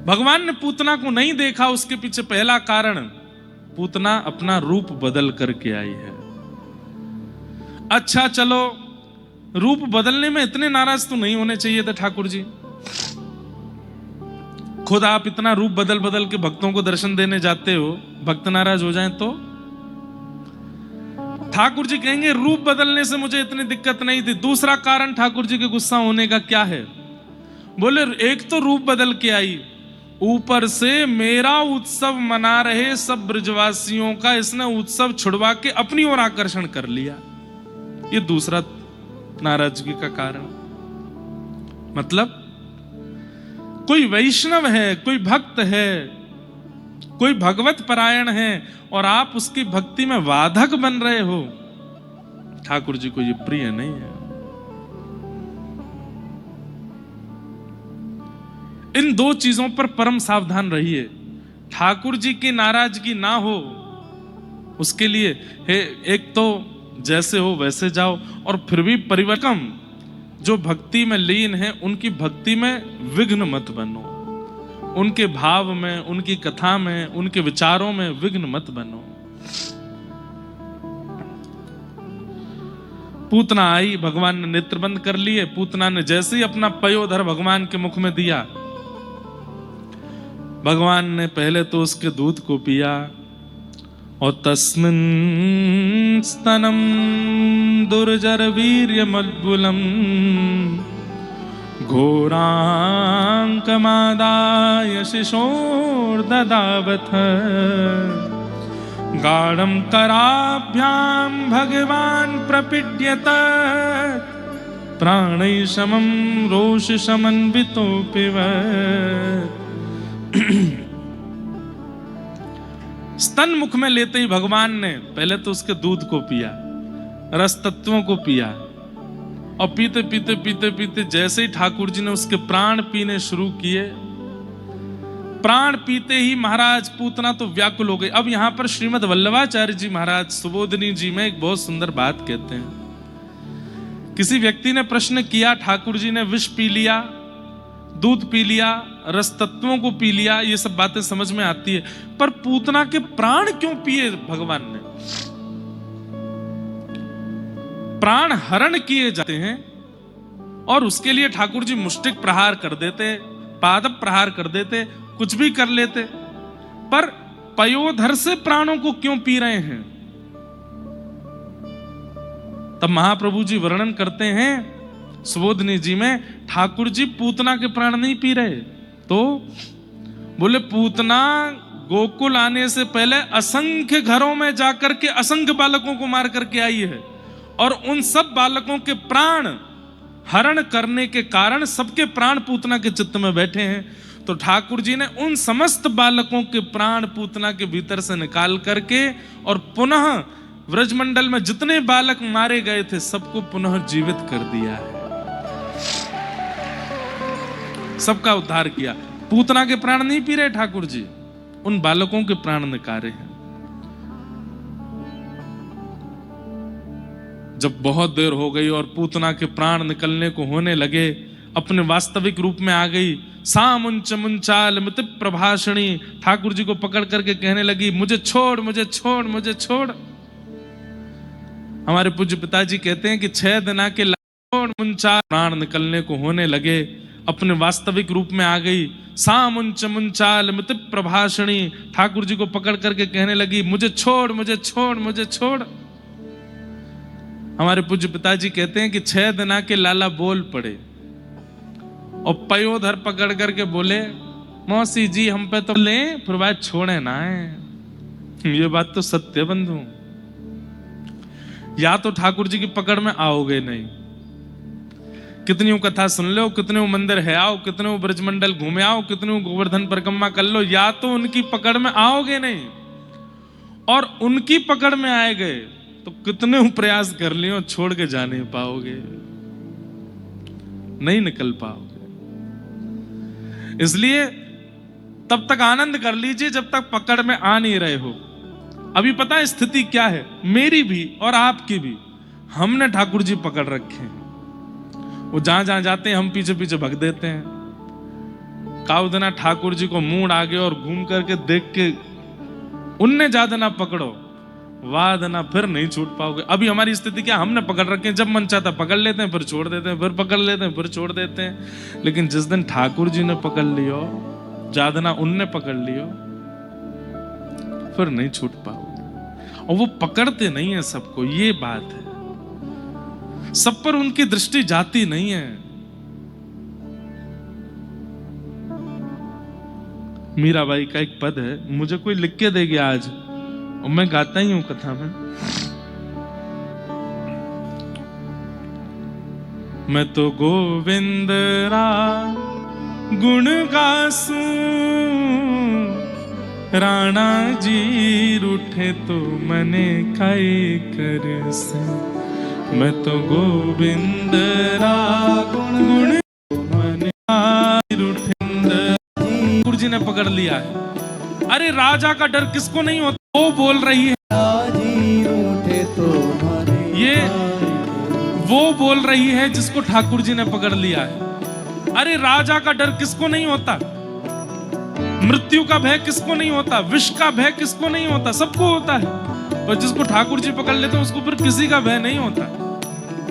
भगवान ने पूतना को नहीं देखा, उसके पीछे पहला कारण, पूतना अपना रूप बदल करके आई है। अच्छा चलो, रूप बदलने में इतने नाराज तो नहीं होने चाहिए थे ठाकुर जी। खुद आप इतना रूप बदल बदल के भक्तों को दर्शन देने जाते हो, भक्त नाराज हो जाएं तो? ठाकुर जी कहेंगे रूप बदलने से मुझे इतनी दिक्कत नहीं थी। दूसरा कारण ठाकुर जी के गुस्सा होने का क्या है? बोले एक तो रूप बदल के आई, ऊपर से मेरा उत्सव मना रहे सब ब्रजवासियों का इसने उत्सव छुड़वा के अपनी ओर आकर्षण कर लिया। ये दूसरा नाराजगी का कारण। मतलब कोई वैष्णव है, कोई भक्त है, कोई भगवत परायण है और आप उसकी भक्ति में वाधक बन रहे हो, ठाकुर जी को ये प्रिय नहीं है। इन दो चीजों पर परम सावधान रहिए। ठाकुर जी की नाराजगी ना हो, उसके लिए एक तो जैसे हो वैसे जाओ, और फिर भी परिवर्तन जो भक्ति में लीन है उनकी भक्ति में विघ्न मत बनो, उनके भाव में, उनकी कथा में, उनके विचारों में विघ्न मत बनो। पूतना आई, भगवान ने नेत्र बंद कर लिए। पूतना ने जैसे ही अपना पयोधर भगवान के मुख में दिया, भगवान ने पहले तो उसके दूध को पिया और तस्मिन् स्तनम दुर्जर वीर्यमद्बुलम घोरांकमादाय शिशोर्ददावथ गाढ़ं कराभ्यां भगवान् प्रपीड्यत प्राणैशमं रोषशमन्वितो पिबत्। स्तन मुख में लेते ही भगवान ने पहले तो उसके दूध को पिया, रस तत्वों को पिया, और पीते पीते पीते पीते जैसे ही ठाकुर जी ने उसके प्राण पीने शुरू किए, प्राण पीते ही महाराज पूतना तो व्याकुल हो गई। अब यहां पर श्रीमद् वल्लभाचार्य जी महाराज सुबोधिनी जी में एक बहुत सुंदर बात कहते हैं। किसी व्यक्ति ने प्रश्न किया, ठाकुर जी ने विष पी लिया, दूध पी लिया, रस तत्वों को पी लिया, ये सब बातें समझ में आती है, पर पूतना के प्राण क्यों पिए भगवान ने? प्राण हरण किए जाते हैं और उसके लिए ठाकुर जी मुष्टिक प्रहार कर देते, पादप प्रहार कर देते, कुछ भी कर लेते, पर पयोधर से प्राणों को क्यों पी रहे हैं? तब महाप्रभु जी वर्णन करते हैं सुबोधिनी जी में, ठाकुर जी पूतना के प्राण नहीं पी रहे। तो बोले पूतना गोकुल आने से पहले असंख्य घरों में जाकर के असंख्य बालकों को मार करके आई है, और उन सब बालकों के प्राण हरण करने के कारण सबके प्राण पूतना के चित्त में बैठे हैं। तो ठाकुर जी ने उन समस्त बालकों के प्राण पूतना के भीतर से निकाल करके और पुनः व्रजमंडल में जितने बालक मारे गए थे सबको पुनः जीवित कर दिया है, सबका उद्धार किया। पूतना के प्राण नहीं पी रहे ठाकुर जी, उन बालकों के प्राण निकाले हैं। जब बहुत देर हो गई और पूतना के प्राण निकलने को होने लगे, अपने वास्तविक रूप में आ गई, सामुंच मुंचाल मित प्रभाषणी, ठाकुर जी को पकड़ करके कहने लगी, मुझे छोड़, मुझे छोड़, मुझे छोड़। हमारे पूज्य पिताजी कहते हैं कि 6 दिना के मुंचाल प्राण निकलने को होने लगे, अपने वास्तविक रूप में आ गई, सामुंच मुंचाल मित प्रभाषणी, ठाकुर जी को पकड़ करके कहने लगी, मुझे छोड़, मुझे छोड़, मुझे छोड़। हमारे पूज्य पिताजी कहते हैं कि 6 दिना के लाला बोल पड़े और पयोधर पकड़ करके बोले, मौसी जी हम पे तो ले, फिर बात छोड़े ना है। ये बात तो सत्य बंधु, या तो ठाकुर जी की पकड़ में आओगे नहीं, कितनी कथा सुन लो, कितने मंदिर है आओ, कितने ब्रजमंडल घूमे आओ, कितने गोवर्धन परिक्रमा कर लो, या तो उनकी पकड़ में आओगे नहीं, और उनकी पकड़ में आए गए तो कितने प्रयास कर लियो छोड़ के जा नहीं पाओगे, नहीं निकल पाओगे। इसलिए तब तक आनंद कर लीजिए जब तक पकड़ में आ नहीं रहे हो। अभी पता है स्थिति क्या है, मेरी भी और आपकी भी, हमने ठाकुर जी पकड़ रखे हैं, वो जहां जहां जाते हैं हम पीछे पीछे भग देते हैं। काउदना ठाकुर जी को मूड आ गया और घूम करके देख के उनने ज्यादा ना पकड़ो, वाद ना, फिर नहीं छूट पाओगे। अभी हमारी स्थिति क्या, हमने पकड़ रखे हैं, जब मन चाहता पकड़ लेते हैं, फिर छोड़ देते हैं, फिर पकड़ लेते हैं, फिर छोड़ देते हैं। लेकिन जिस दिन ठाकुर जी ने पकड़ लियो, ज्यादा ना उनने पकड़ लियो, फिर नहीं छूट पाओगे। और वो पकड़ते नहीं है सबको, ये बात है। सब पर उनकी दृष्टि जाती नहीं है। मीराबाई का एक पद है, मुझे कोई लिख के दे गया आज, और मैं गाता ही हूं कथा में। मैं तो गोविंद रा गुण गासूं, राणा जी रूठे तो मने काई कर से। मैं तो गोविंद रा गुण मने रूठे, ठाकुर जी ने पकड़ लिया है। अरे राजा का डर किसको नहीं होता, वो बोल रही है, ये वो बोल रही है जिसको ठाकुर जी ने पकड़ लिया है। अरे राजा का डर किसको नहीं होता, मृत्यु का भय किसको नहीं होता, विष का भय किसको नहीं होता, सबको होता है। पर जिसको ठाकुर जी पकड़ लेते हैं उसको फिर किसी का भय नहीं होता।